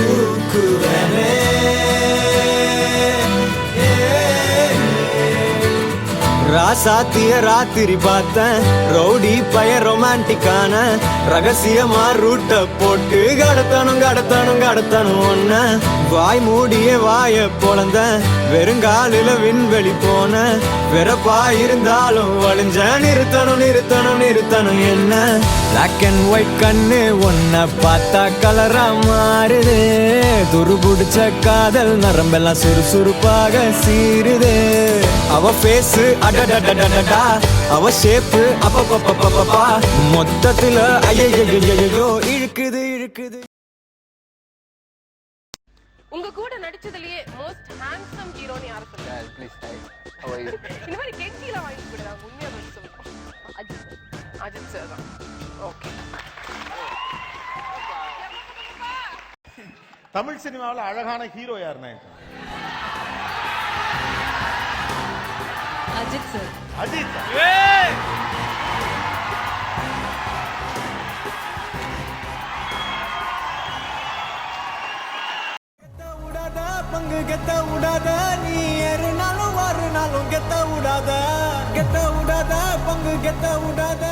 தூக்குவனே. ராசாத்திய ராத்திரி பார்த்தேன், ரவுடி பய ரொமான்டிக்கான ரகசியமா ரூட்ட போட்டு கடத்தணும் கடத்தணும் கடத்தணும் ஒன்ன. வாய் மூடிய வாய பொழந்த வெறுங்காலில விண்வெளி போன வெறப்பா இருந்தாலும் வழிஞ்ச நிறுத்தணும் நிறுத்தணும் நிறுத்தணும் என்ன. பிளாக் அண்ட் ஒயிட் கண்ணு ஒன்ன பார்த்தா கலரா மாறுது. துருபுடிச்ச காதல் நரம்பெல்லாம் சுறுசுறுப்பாக சீருது. அவ பேசு அடடடடடடா, அவ ஷேப்பு அப்பப்பப்பப்பப்பா, மொத்தத்துல ஐயோ இழுக்குது இழுக்குது. உங்க கூட நடிச்சதுலயே மோஸ்ட் ஹேண்ட்ஸம் ஹீரோன்னு யார சொல்லுங்க? Please hi how are you? இந்த மாதிரி கெஞ்சிலாம் வாங்கி கொடுறாங்க, உண்மையா வந்து சொல்லுங்க. அஜித் சார் தான். ஓகே. தமிழ் சினிமாவில் அழகான ஹீரோ யாருன்னா? அஜித் சார். அஜித். பங்கு கெத்த விடாத, நீ ஏறுனாலும் வாருனாலும் கெத்த விடாத, கெத்த விடாத, பங்கு கெத்த விடாத.